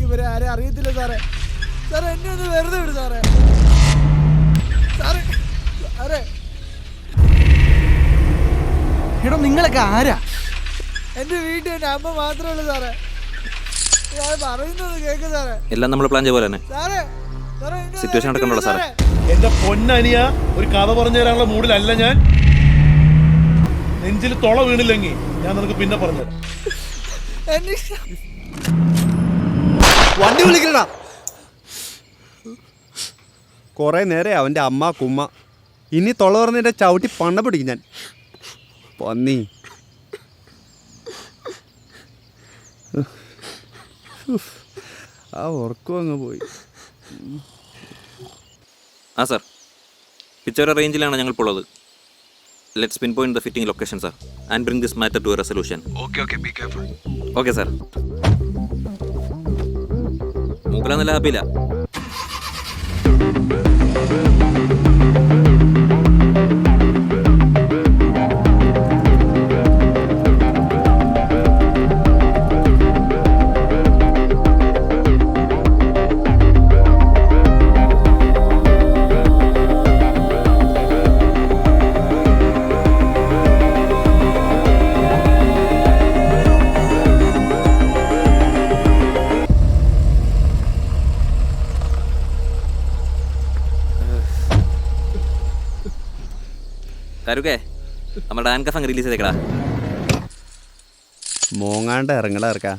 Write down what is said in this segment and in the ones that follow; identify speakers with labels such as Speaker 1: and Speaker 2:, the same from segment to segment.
Speaker 1: ഇവരെ ആരെ അറിയത്തില്ല സാറേ. സാറേ എന്നെ ഒന്ന് വെറുതെ വിട് സാറേ. സാറേ സാറേ
Speaker 2: എടോ നിങ്ങളൊക്കെ ആരാ?
Speaker 1: എൻ്റെ വീട്ടിൽ എൻ്റെ അമ്മ മാത്രമേ ഉള്ളൂ സാറേ. ഞാൻ പറയുന്നത് കേക്ക് സാറേ.
Speaker 3: എല്ലാം നമ്മൾ പ്ലാൻ ചെയ്ത പോലെ തന്നെ
Speaker 1: സാറേ സാറേ
Speaker 3: സിറ്റുവേഷൻ നടക്കണ്ടല്ലോ സാറേ.
Speaker 4: എന്റെ പൊന്നനിയ ഒരു കഥ പറഞ്ഞു തരാനുള്ള മൂഡിലല്ല ഞാൻ. നെഞ്ചിൽ തുള വീണില്ലെങ്കിൽ ഞാൻ നിനക്ക് പിന്നെ പറഞ്ഞുതരാം.
Speaker 5: വണ്ടി വിളിക്കണ കുറെ നേരെ അവൻ്റെ അമ്മ കുമ്മ. ഇനി തൊള പറഞ്ഞതിൻ്റെ ചവിട്ടി പണ്ണ പിടിക്കും ഞാൻ. പന്നി ആ ഉറക്കം അങ്ങ് പോയി.
Speaker 3: ആ സാർ, പിച്ചോര റേഞ്ചിലാണ് ഞങ്ങൾ ഇപ്പോൾ ഉള്ളത്. Let's pinpoint the fitting location sir and bring this matter to a resolution. Okay sir. മൂപ്പല നല്ല ഹാപ്പിയില്ല. കാരുക്കേ, നമ്മുടെ ആൻകഫ് അങ്ങ് റിലീസ് ചെയ്തേക്കടാ.
Speaker 5: മോങ്ങാണ്ട് ഇറങ്ങടാ ഇറക്കാ.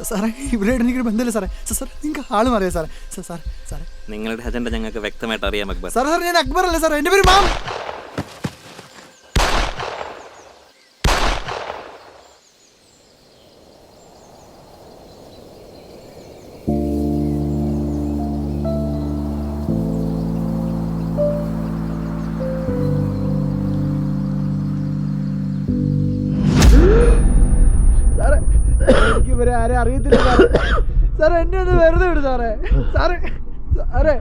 Speaker 2: സാറേ ഇവരായിട്ട് എനിക്കൊരു ബന്ധമില്ല സാറേ. സാർ നിങ്ങൾക്ക് ആളും അറിയാം സാറേ. സാർ സാറേ
Speaker 3: നിങ്ങളുടെ അജണ്ട ഞങ്ങൾക്ക് വ്യക്തമായിട്ട് അറിയാം അക്ബർ.
Speaker 2: സാർ സാർ ഞാൻ അക്ബർ അല്ലേ സാറേ, എൻ്റെ പേര് മാം.
Speaker 1: സാറേ എനിക്ക് ഇവരെ ആരെ അറിയത്തില്ല സാറേ. സാറേ എന്നെ ഒന്ന് വെറുതെ വിട് സാറേ. സാറേ സാറേ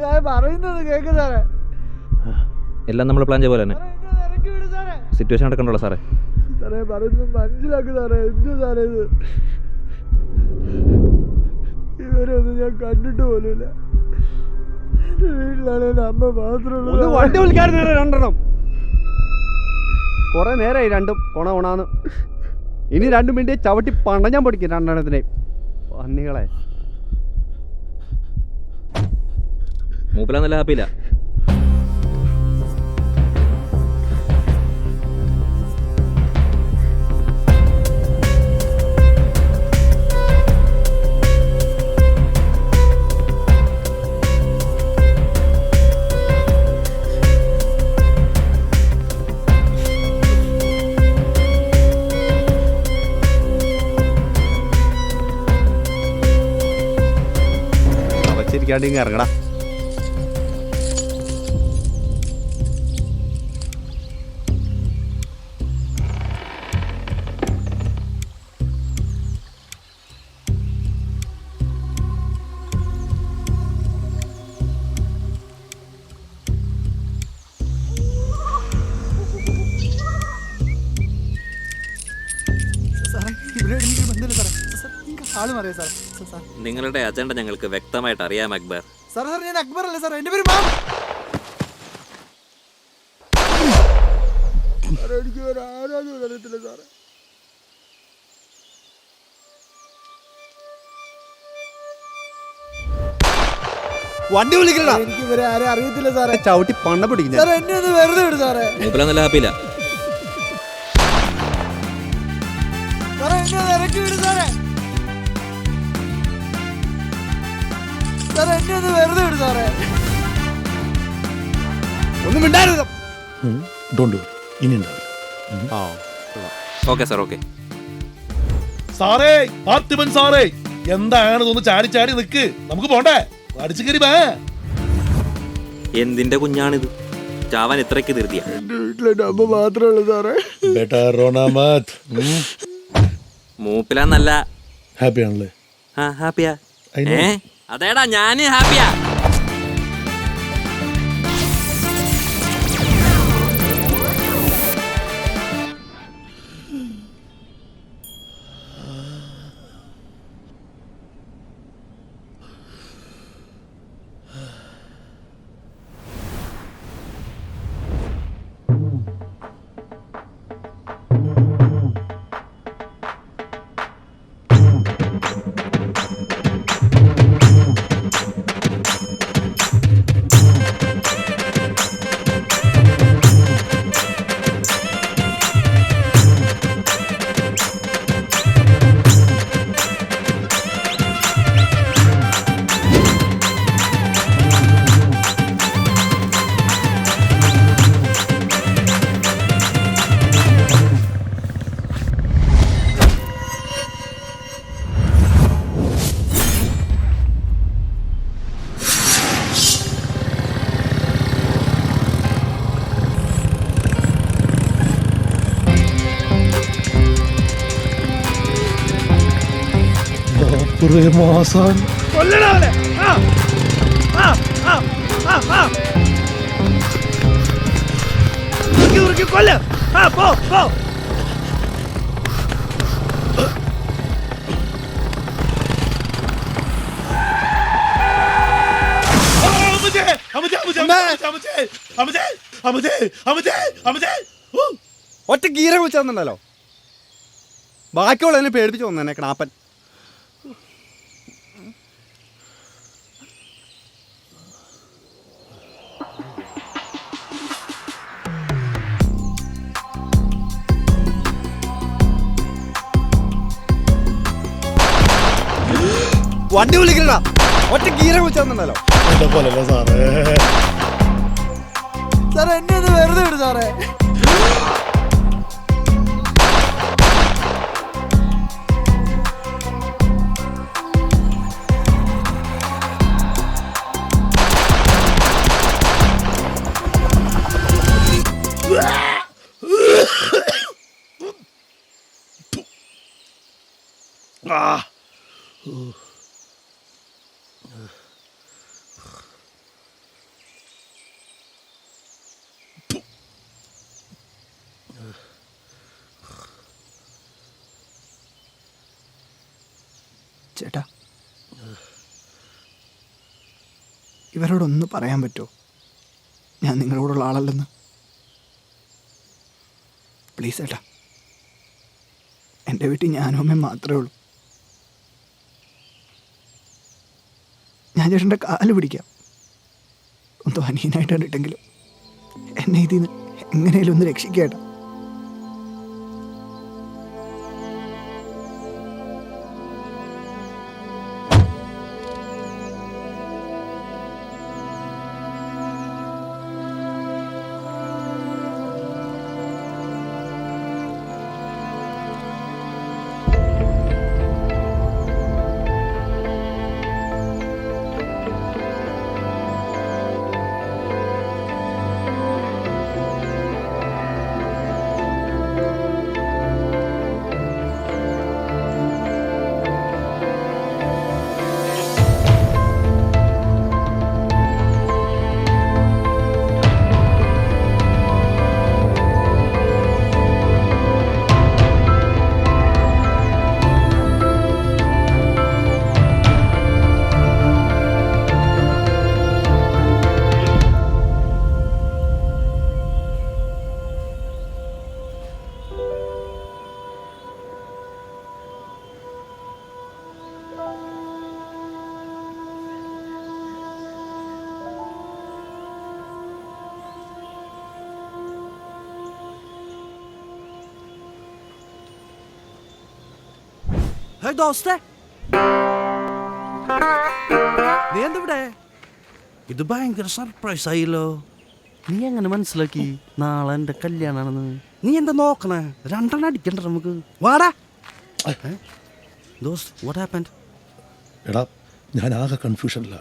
Speaker 1: ഞാൻ പറയുന്നത് കേക്ക് സാറേ.
Speaker 3: എല്ലാം നമ്മൾ പ്ലാൻ ചെയ്ത പോലെ തന്നെ
Speaker 1: സാറേ എന്നെ ഒന്ന് ഇറക്കി വിട് സാറേ.
Speaker 3: സിറ്റുവേഷൻ നടക്കണ്ടല്ലോ സാറേ.
Speaker 1: സാറേ പറയുന്നത് മനസ്സിലാക്കി സാറേ. എന്ത് സാറേ ഇത്? ഇവരൊന്നും ഞാൻ കണ്ടിട്ട് പോലുമില്ല. എൻ്റെ വീട്ടിലാണ് എൻ്റെ അമ്മ മാത്രമുള്ളൂ.
Speaker 5: ഒന്ന് വണ്ടി വിളിക്കാൻ രണ്ടെണ്ണം. കുറെ നേരമായി രണ്ടും കൊണാന്ന്. ഇനി 2 മിനിറ്റ് ചവിട്ടി പണഞ്ഞാൻ പൊടിക്കും രണ്ടെണ്ണത്തിനെ. പന്നികളെ
Speaker 3: മൂപ്പല നല്ല ഹാപ്പിയില്ല.
Speaker 5: അവച്ചിരിക്കാണ്ട് ഇങ്ങ് ഇറങ്ങടാ.
Speaker 2: സാറേ ഇവരായിട്ട് എനിക്കൊരു ബന്ധമില്ല സാറേ. സാർ നിങ്ങൾക്ക് ആളും അറിയാം സാറേ. സാർ
Speaker 3: നിങ്ങളുടെ അജണ്ട ഞങ്ങൾക്ക് വ്യക്തമായിട്ട് അറിയാം അക്ബർ.
Speaker 2: സാർ സാർ ഞാൻ അക്ബർ അല്ലേ സാറേ, എൻ്റെ പേര് മാം.
Speaker 1: സാറേ എനിക്ക് ഇവരെ ആരാന്നും അറിയത്തില്ല സാറേ.
Speaker 5: വണ്ടി വിളിക്കണ
Speaker 1: എനിക്ക് ഇവരെ ആരെ അറിയത്തില്ല സാറേ.
Speaker 5: ചവിട്ടി പണ്ണ പിടിക്കും ഞാൻ.
Speaker 1: സാറേ എന്നെ ഒന്ന് വെറുതെ വിട് സാറേ.
Speaker 3: മൂപ്പല നല്ല ഹാപ്പിയില്ല.
Speaker 1: സാറേ എന്നെ ഒന്ന് ഇറക്കി വിട് സാറേ. സാറേ എന്നെ ഒന്ന് വെറുതെ വിട് സാറേ.
Speaker 5: ഒന്നും മിണ്ടായിരുന്നു.
Speaker 4: ഡോണ്ട് വറി, ഇനി ഉണ്ടാവില്ല.
Speaker 5: ആ
Speaker 3: ഓക്കെ സാർ, ഓക്കെ.
Speaker 4: സാറേ, പാർത്ഥിപൻ സാറേ, എന്താണ് തോന്നുന്നു ചാടി ചാടി നിക്ക്, നമുക്ക് പോണ്ടേ? അടിച്ചു കയറി വാ.
Speaker 3: എന്തിന്റെ കുഞ്ഞാണിത്? ചാവാൻ ഇത്രയ്ക്ക് ധൃതിയാ?
Speaker 1: എന്റെ വീട്ടിലെ അമ്മ മാത്രമേ ഉള്ളൂ സാറേ.
Speaker 4: ബേട്ടാ റോണ മത്.
Speaker 3: മൂപ്പിലാന്നല്ല.
Speaker 4: ഹാപ്പി ആണല്ലേ?
Speaker 3: ആ ഹാപ്പിയാ.
Speaker 4: I know.
Speaker 3: അതേടാ ഞാന് ഹാപ്പിയാ.
Speaker 4: മാസം
Speaker 5: ഒറ്റ ഗീര വിളിച്ചെന്നുണ്ടല്ലോ. ബാക്കിയുള്ളതിനെ പേടിപ്പിച്ച് വന്നെ കണാപ്പൻ. വണ്ടി വിളിക്കണ്ട, ഒറ്റ ഗീര വിളിച്ചെന്നുണ്ടല്ലോ.
Speaker 4: എന്റെ പോലല്ല സാറേ.
Speaker 1: സാറേ എന്നെ ഒന്ന് വെറുതെ വിട് സാറേ.
Speaker 2: ചേട്ടാ, ഇവരോടൊന്ന് പറയാൻ പറ്റുമോ ഞാൻ നിങ്ങളോടുള്ള ആളല്ലെന്ന്? പ്ലീസ് ചേട്ടാ, എൻ്റെ വീട്ടിൽ ഞാനും അമ്മയും മാത്രമേ ഉള്ളൂ. ഞാൻ ചേട്ടൻ്റെ കാല് പിടിക്കാം, ഒന്ന് അനിയനായിട്ട് കണ്ടിട്ടെങ്കിലും എന്നെ ഇതിൽ നിന്ന് എങ്ങനെയാലും ഒന്ന് രക്ഷിക്കേട്ടാ.
Speaker 1: ദോസ്തേ,
Speaker 6: നീ എന്തിവിടെ? ഇത് ഭയങ്കര സർപ്രൈസ് ആയില്ലോ. നീ എങ്ങനെ മനസ്സിലാക്കി നാളെ എൻ്റെ കല്യാണാണെന്ന്? നീ എന്താ നോക്കണേ? രണ്ടെണ്ണം അടിക്കണ്ട നമുക്ക്. വാടാ ദോസ്ത്, വാട്ട് ഹാപ്പൻഡ്?
Speaker 4: എടാ ഞാൻ ആകെ കൺഫ്യൂഷനില്ല.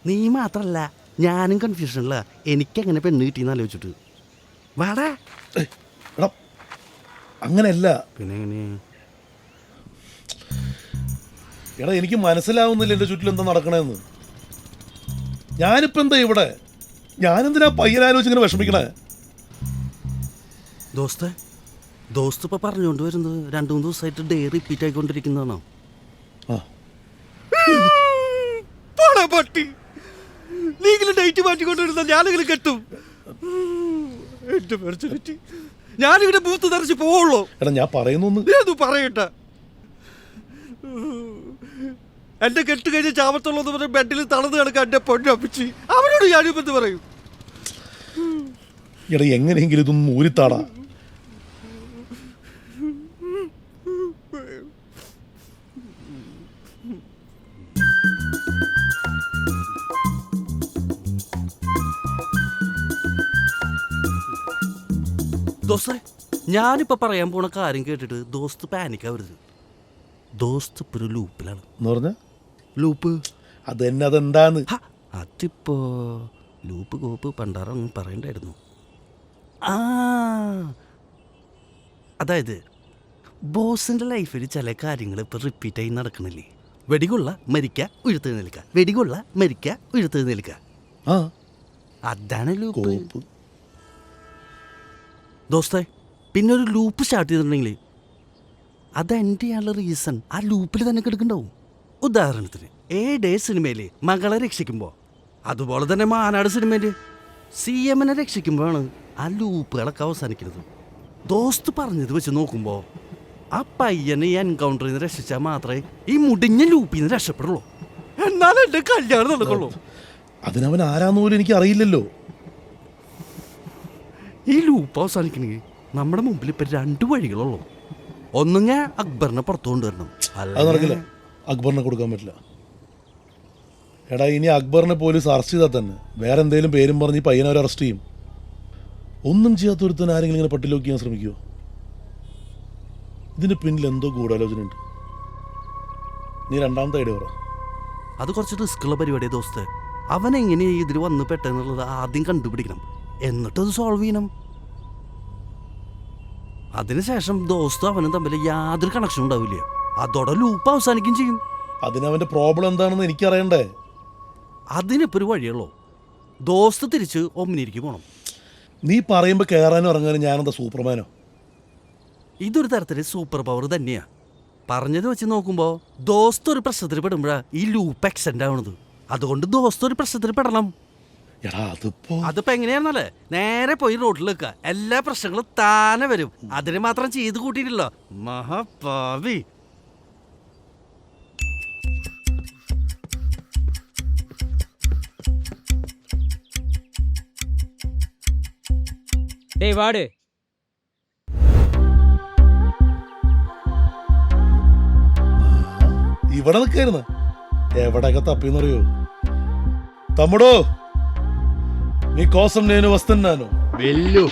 Speaker 6: നീ മാത്രല്ല, ഞാനും കൺഫ്യൂഷനില്ല. എനിക്കെങ്ങനെ പെണ്ണ് കിട്ടിയെന്ന് ആലോചിച്ചിട്ട്. വാടാ.
Speaker 4: എടാ അങ്ങനെയല്ല.
Speaker 6: പിന്നെ എങ്ങനെ?
Speaker 4: എടാ എനിക്ക് മനസ്സിലാവുന്നില്ല എൻ്റെ ചുറ്റിലും എന്താ നടക്കണേന്ന്. ഞാനിപ്പോൾ എന്താ ഇവിടെ? ഞാനെന്തിനാ പയ്യനാലോചിച്ച് ഇങ്ങനെ വിഷമിക്കണേ?
Speaker 6: ദോസ്ത് ഇപ്പൊ പറഞ്ഞുകൊണ്ട് വരുന്നത് 2-3 ദിവസമായിട്ട് ഡേ റിപ്പീറ്റ് ആയിക്കൊണ്ടിരിക്കുന്നതാണോ? പട്ടി നീങ്കിലും ഡേറ്റ് മാറ്റിക്കൊണ്ടിരുന്ന ഞാനിങ്ങനെ കെട്ടും. എന്റെ പറ്റി ഞാനിങ്ങനെ ബൂത്ത് നിറച്ച് പോവുള്ളൂ.
Speaker 4: എടാ ഞാൻ പറയുന്നു
Speaker 6: പറയട്ടെ. എന്റെ കെട്ട് കഴിഞ്ഞ് ചാമത്തുള്ളതെന്ന് പറഞ്ഞ ബെഡിൽ തളർന്ന് കിടക്കാൻ എന്റെ പൊന്നപ്പിച്ച് അവനോട് ഞാനിപ്പോ എന്ത് പറയും?
Speaker 4: എടാ എങ്ങനെയെങ്കിലും ഇതൊന്നും ഊരിത്താടാ.
Speaker 6: ദോസ്തേ, ഞാനിപ്പോ പറയാൻ പോണ കാര്യം കേട്ടിട്ട് ദോസ്ത് പാനിക്കാവരുത്. ദോസ്ത് ഇപ്പൊ ഒരു ലൂപ്പിലാണ്.
Speaker 4: എന്ന് പറഞ്ഞ
Speaker 6: ലൂപ്പ്
Speaker 4: അതെന്താന്ന്?
Speaker 6: അതിപ്പോ ലൂപ്പ് കോപ്പ് പണ്ടാറൊന്നും പറയണ്ടായിരുന്നു. അതായത് ബോസിന്റെ ലൈഫിൽ ചില കാര്യങ്ങൾ ഇപ്പൊ റിപ്പീറ്റ് ആയി നടക്കണില്ലേ? വെടികൊള്ള മരിക്ക ഉഴുത്തെഴുന്നേൽക്ക, വെടികൊള്ള മരിക്ക ഉഴുത്തെഴുന്നേൽക്ക. അതാണ് ലൂപ്പ്. ദോസ്തേ, പിന്നെ ഒരു ലൂപ്പ് സ്റ്റാർട്ട് ചെയ്തിട്ടുണ്ടെങ്കിൽ അത് എൻ്റെ ചെയ്യാനുള്ള റീസൺ ആ ലൂപ്പിൽ തന്നെ കിടക്കുന്നുണ്ടാവും. ഉദാഹരണത്തിന് ഡേ സിനിമയിൽ മകളെ രക്ഷിക്കുമ്പോൾ, അതുപോലെ തന്നെ മാനാട് സിനിമയിൽ CM രക്ഷിക്കുമ്പോഴാണ് ആ ലൂപ്പുകളൊക്കെ അവസാനിക്കുന്നത്. ദോസ്ത് പറഞ്ഞത് വെച്ച് നോക്കുമ്പോൾ ആ പയ്യനെ ഈ എൻകൗണ്ടറിൽ നിന്ന് രക്ഷിച്ചാൽ മാത്രമേ ഈ മുടിഞ്ഞ ലൂപ്പിൽ നിന്ന് രക്ഷപ്പെടുള്ളൂ. എന്നാലും എൻ്റെ കല്യാണം നടക്കുള്ളൂ.
Speaker 4: അതിനവൻ ആരാന്ന് പോലും എനിക്ക് അറിയില്ലല്ലോ.
Speaker 6: ഈ ലൂപ്പ് അവസാനിക്കണമെങ്കിൽ നമ്മുടെ മുമ്പിൽ ഇപ്പം 2 വഴികളുള്ളൂ. ഒന്നുങ്ങ അക്ബറിനെ പുറത്തു കൊണ്ടുവരണം.
Speaker 4: അത് നടക്കില്ല. അക്ബറിനെ കൊടുക്കാൻ പറ്റില്ല. എടാ ഇനി അക്ബറിനെ പോലീസ് അറസ്റ്റ് ചെയ്താൽ തന്നെ വേറെ എന്തെങ്കിലും പേരും പറഞ്ഞ് ഈ പയ്യനെ അവർ അറസ്റ്റ് ചെയ്യും. ഒന്നും ചെയ്യാത്ത ഒരുത്തൻ ആരെങ്കിലും ഇങ്ങനെ പട്ടിലോക്ക് ചെയ്യാൻ ശ്രമിക്കുമോ? ഇതിന് പിന്നിൽ എന്തോ ഗൂഢാലോചന ഉണ്ട്. നീ രണ്ടാമത്തെ ഐഡിയ പറ.
Speaker 6: അത് കുറച്ച് റിസ്ക്കുള്ള പരിപാടിയാണ് ദോസ്ത്. അവൻ എങ്ങനെ ഇതിൽ വന്ന് പെട്ടെന്നുള്ളത് ആദ്യം കണ്ടുപിടിക്കണം, എന്നിട്ടത് സോൾവ് ചെയ്യണം. അതിനുശേഷം ദോസ്തും അവനും തമ്മിൽ യാതൊരു കണക്ഷൻ ഉണ്ടാവില്ല. അതോടെ ലൂപ്പ് അവസാനിക്കുകയും ചെയ്യും.
Speaker 4: അതിനവൻ്റെ പ്രോബ്ലം എന്താണെന്ന് എനിക്കറിയണ്ടേ?
Speaker 6: അതിനിപ്പോൾ ഒരു വഴിയുള്ളൂ. ദോസ്ത് തിരിച്ച് ഒമ്നിരിക്ക് പോകണം.
Speaker 4: നീ പറയുമ്പോൾ കയറാനും ഇറങ്ങാനും ഞാനെന്താ സൂപ്പർമാനോ?
Speaker 6: ഇതൊരു തരത്തിൽ സൂപ്പർ പവർ തന്നെയാ. പറഞ്ഞത് വെച്ച് നോക്കുമ്പോൾ ദോസ്ത് ഒരു പ്രശ്നത്തിൽ പെടുമ്പോഴാണ് ഈ ലൂപ്പ് എക്സ്റ്റെൻഡ് ആവണത്. അതുകൊണ്ട് ദോസ്ത് ഒരു പ്രശ്നത്തിൽ പെടണം. അതിപ്പോ എങ്ങനെയാണെന്നല്ലേ, നേരെ പോയി റോഡിൽ വെക്കുക, എല്ലാ പ്രശ്നങ്ങളും താനെ വരും. അതിന് മാത്രം ചെയ്ത് കൂട്ടിയിട്ടില്ല മഹാപാവി.
Speaker 7: டேய் வாடு.
Speaker 4: ഇവിടെ നിൽക്കായിരുന്നു. ఎక్కడెక్క తప్పిందరియో తమ్ముడు నీకోసం నేను వస్తున్నాను.
Speaker 5: వెళ్ళు.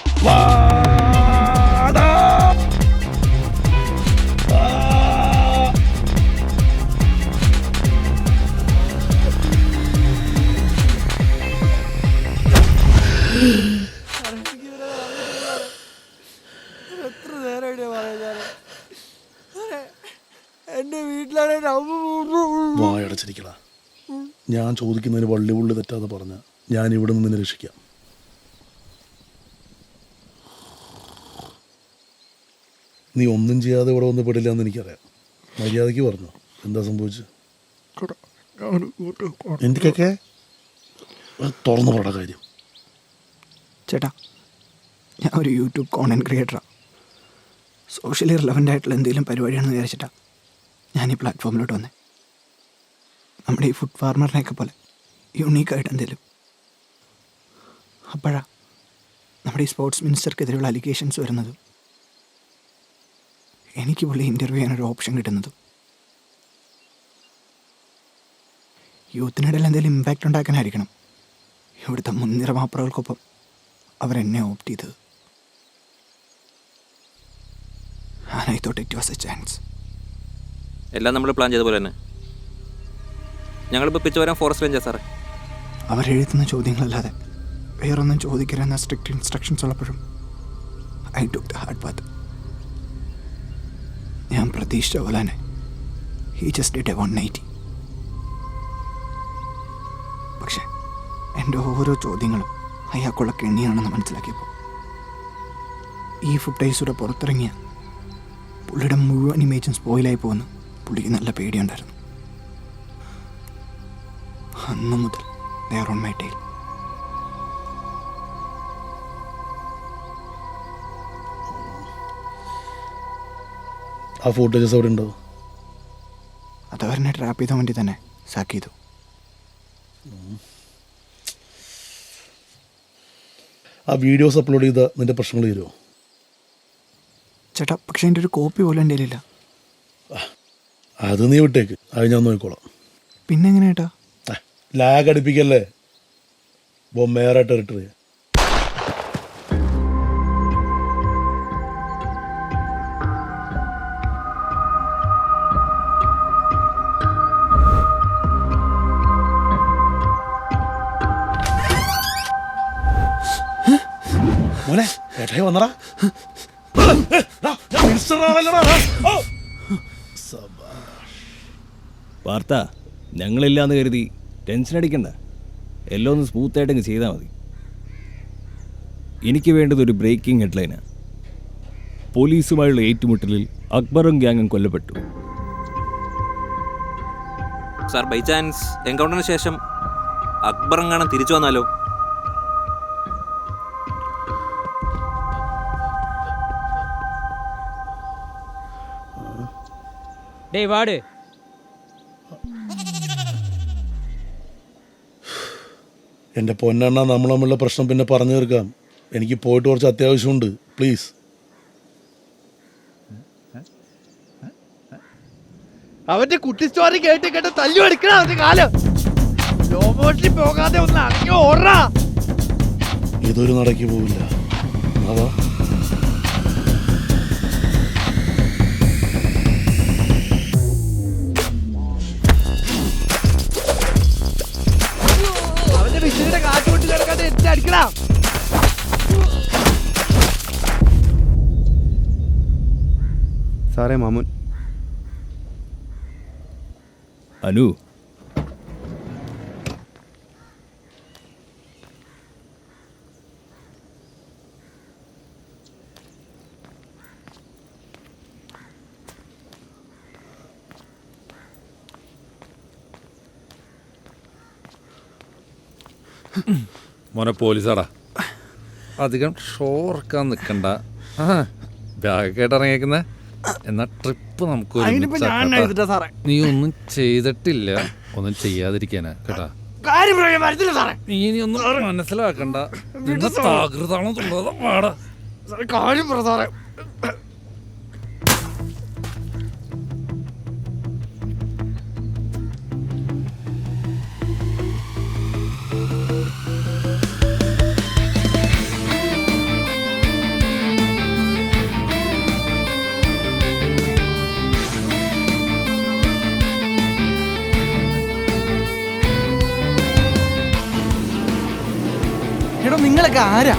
Speaker 1: എത്ര നേരമായിട്ട് പറയാ എന്റെ വീട്ടിലാണെ
Speaker 4: വായടച്ചിരിക്കണ. ഞാൻ ചോദിക്കുന്നതിന് വള്ളി പുള്ളി തെറ്റാതെ പറഞ്ഞ ഞാൻ ഇവിടെ നിന്ന് നിന്നെ രക്ഷിക്കാം. നീ ഒന്നും ചെയ്യാതെ ഇവിടെ വന്ന് പെടില്ല എന്ന് എനിക്കറിയാം. മര്യാദയ്ക്ക് പറഞ്ഞു. എന്താ സംഭവിച്ചത്? എനിക്കൊക്കെ തുറന്നു പറയണ കാര്യം.
Speaker 2: ചേട്ടാ, ഞാൻ ഒരു യൂട്യൂബ് കോണ്ടന്റ് ക്രിയേറ്ററാണ്. സോഷ്യലി റിലവൻ്റ് ആയിട്ടുള്ള എന്തെങ്കിലും പരിപാടിയാണെന്ന് വിചാരിച്ചിട്ടാണ് ഞാൻ ഈ പ്ലാറ്റ്ഫോമിലോട്ട് വന്നേ. നമ്മുടെ ഈ ഫുഡ് ഫാർമറിനെയൊക്കെ പോലെ യുണീക്കായിട്ട് എന്തെങ്കിലും. അപ്പോഴാണ് നമ്മുടെ ഈ സ്പോർട്സ് മിനിസ്റ്റർക്കെതിരെയുള്ള അലിഗേഷൻസ് വരുന്നത്. എനിക്ക് പുള്ളി ഇൻ്റർവ്യൂ ചെയ്യാനൊരു ഓപ്ഷൻ കിട്ടുന്നത്. യൂത്തിനിടയിൽ എന്തെങ്കിലും ഇമ്പാക്റ്റ് ഉണ്ടാക്കാനായിരിക്കണം ഇവിടുത്തെ മുൻനിര മാപ്പറകൾക്കൊപ്പം അവരെന്നെ ഓപ്റ്റ് ചെയ്തത്. And I thought it was a chance.
Speaker 3: എല്ലാം നമ്മൾ പ്ലാൻ ചെയ്ത പോലെ തന്നെ. ഞങ്ങളിപ്പോൾ പിച്ച് വരാൻ ഫോറസ്റ്റ് റേഞ്ചാ സാറേ.
Speaker 2: അവരെഴുതുന്ന ചോദ്യങ്ങളല്ലാതെ വേറൊന്നും ചോദിക്കരുതെന്ന സ്ട്രിക്റ്റ് ഇൻസ്ട്രക്ഷൻസ് ഉള്ളപ്പോഴും I took the hard path. ഞാൻ പ്രതീക്ഷിച്ച പോലെ തന്നെ ഹി ജസ്റ്റ് ഡിഡ് എ 180. പക്ഷെ എൻ്റെ ഓരോ ചോദ്യങ്ങളും അയാൾക്കുള്ള കെണിയാണെന്ന് മനസ്സിലാക്കിയപ്പോൾ ഈ ഫുട്ടേജൂടെ പുറത്തിറങ്ങിയ പുള്ളിയുടെ മുഴുവൻ ഇമേജും സ്പോയിലായി പോകുന്ന പുള്ളിക്ക് നല്ല പേടിയുണ്ടായിരുന്നു. അന്ന് മുതൽ they are on my tail.
Speaker 4: ആ ഫുട്ടേജസ് അവിടെ ഉണ്ടോ?
Speaker 2: അതവരെന്നെ ട്രാപ്പ് ചെയ്താൽ വേണ്ടി തന്നെ സാക്ക് ചെയ്തു.
Speaker 4: ആ വീഡിയോസ് അപ്ലോഡ് ചെയ്ത നിന്റെ പ്രശ്നങ്ങൾ തീരുമോ?
Speaker 2: ചേട്ടാ, പക്ഷെ എൻ്റെ ഒരു കോപ്പി പോലും എൻ്റെ കയ്യിലില്ല.
Speaker 4: അത് നീ വിട്ടേക്ക്, അത് ഞാൻ നോക്കിക്കോളാം.
Speaker 2: പിന്നെ എങ്ങനെ ചേട്ടാ?
Speaker 4: ലാഗ് അടിപ്പിക്കല്ലേ, ബൊമ്മേറ ടെറിട്ടറി. മോനെ ഏട്ടായി വന്നടാ.
Speaker 7: വാർത്ത ഞങ്ങളില്ലാന്ന് കരുതി ടെൻഷൻ അടിക്കണ്ട, എല്ലാം ഒന്ന് സ്മൂത്തായിട്ടങ്ങ് ചെയ്താൽ മതി. എനിക്ക് വേണ്ടത് ഒരു ബ്രേക്കിംഗ് ഹെഡ്ലൈനാണ്. പോലീസുമായുള്ള ഏറ്റുമുട്ടലിൽ അക്ബറും ഗ്യാങ്ങും കൊല്ലപ്പെട്ടു.
Speaker 3: സാർ, ബൈ ചാൻസ് എൻകൗണ്ടറിന് ശേഷം അക്ബർ എങ്ങാനും തിരിച്ചു വന്നാലോ?
Speaker 8: വാട്
Speaker 4: എൻ്റെ പൊന്നെണ്ണ, നമ്മൾ തമ്മിലുള്ള പ്രശ്നം പിന്നെ പറഞ്ഞു തീർക്കാം. എനിക്ക് പോയിട്ട് കുറച്ച് അത്യാവശ്യമുണ്ട്, പ്ലീസ്.
Speaker 1: അവന്റെ കുട്ടി സ്റ്റോറി കേട്ട് കേട്ട് തല്ലു എടുക്കണ അവന്റെ കാലം. ലോബോട്ടിൽ പോകാതെ ഒന്ന് അറിഞ്ഞു ഓടാ.
Speaker 4: ഇതൊരു നടക്കി പോവില്ല. അതാ
Speaker 1: അവന്റെ വിഷയുടെ കാറ്റ് കൊണ്ട് കിടക്കാതെ എത്തി അടിക്കണം.
Speaker 5: സാറേ മാമൂൻ.
Speaker 7: അനു,
Speaker 9: മോനെ പോലീസാടാ, അധികം ഷോ ഇറക്കാൻ നിൽക്കണ്ട. ബാഗൊക്കെ ആയിട്ട് ഇറങ്ങിയേക്കുന്നേ. എന്നാ ട്രിപ്പ് നമുക്ക് നീ ഒന്നും ചെയ്തിട്ടില്ല, ഒന്നും ചെയ്യാതിരിക്കാനാ കേട്ടാ. നീ ഇനി ഒന്നും മനസ്സിലാക്കണ്ട. നിന്റെ താകൃതാണെന്നുള്ളത് പാടാ.
Speaker 1: കാര്യം പറ സാറേ.
Speaker 2: എടോ, നിങ്ങളൊക്കെ ആരാ?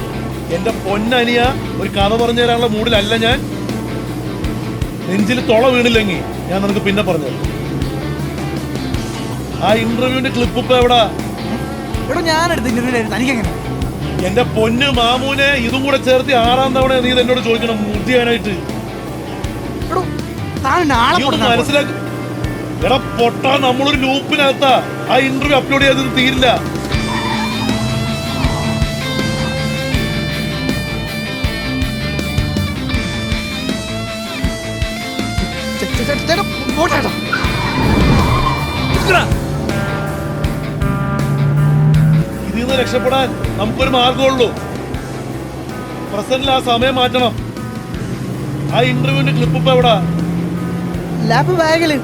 Speaker 4: എൻ്റെ പൊന്നനിയ, ഒരു കഥ പറഞ്ഞു തരാനുള്ള മൂഡിലല്ല ഞാൻ. നെഞ്ചിൽ തുള വീണില്ലെങ്കിൽ ഞാൻ നിനക്ക് പിന്നെ പറഞ്ഞു. ആ ഇന്റർവ്യൂവിന്റെ ക്ലിപ്പ് ഇപ്പൊ എവിടാ?
Speaker 2: എടോ, ഞാനെടുത്ത് ഇന്റർവ്യൂ തനിക്കെങ്ങനെ?
Speaker 4: എന്റെ പൊന്ന് മാമൂനെ, ഇതും കൂടെ ചേർത്ത് 6ാം തവണ നീ എന്നോട് ചോദിക്കണം ബുദ്ധി ചെയ്യാനായിട്ട്. മനസ്സിലാക്കി എടാ പൊട്ടാ, നമ്മളൊരു ലൂപ്പിനകത്താ. ആ ഇന്റർവ്യൂ അപ്ലോഡ് ചെയ്തത് തീരില്ല. ഇതിൽ നിന്ന് രക്ഷപ്പെടാൻ നമുക്കൊരു മാർഗമുള്ളൂ. പ്രസന്റിൽ ആ സമയം മാറ്റണം. ആ ഇന്റർവ്യൂവിന്റെ ക്ലിപ്പ് ഇപ്പൊ എവിടാ?
Speaker 1: ലാപ്പ് ബാഗില്.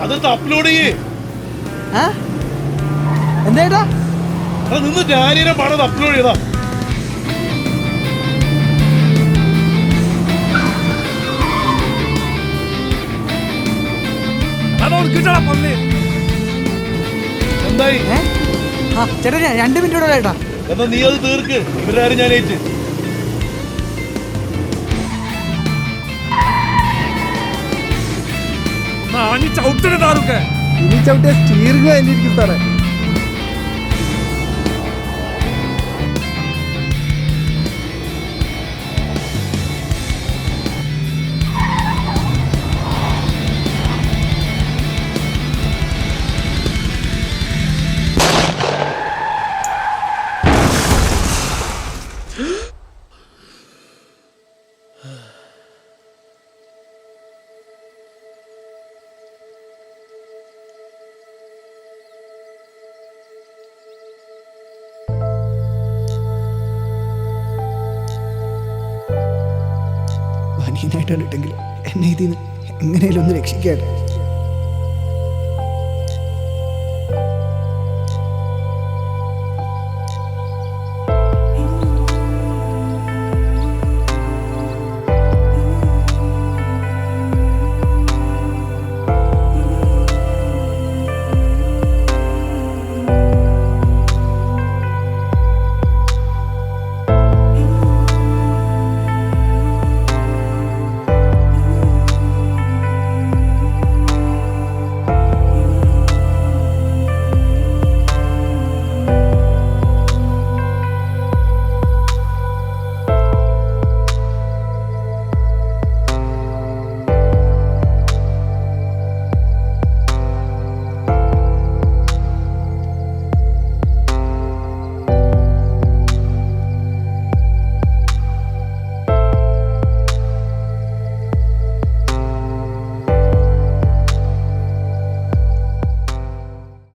Speaker 4: അതെടുത്ത് അപ്ലോഡ് ചെയ്യേ.
Speaker 1: എന്തേട്ടാ
Speaker 4: അത് നിന്നിട്ട് ആരെയും പണം അപ്ലോഡ് ചെയ്താ എന്തായി?
Speaker 1: ആ ചേട്ടാ ഞാൻ 2 മിനിറ്റ് കൂടെ ചേട്ടാ.
Speaker 4: എന്നാ നീ അത് തീർക്ക്. ഇവരാരും ഞാൻ ഏറ്റ്.
Speaker 1: ഇനി ചവിട്ടിയ സ്റ്റീറിംഗ് അതിലിരിക്കും സാറേ.
Speaker 2: ബനിയനായിട്ട് കണ്ടിട്ടെങ്കിലും എന്നെ ഇതിന് എങ്ങനെയാലും ഒന്ന് രക്ഷിക്കാറ്.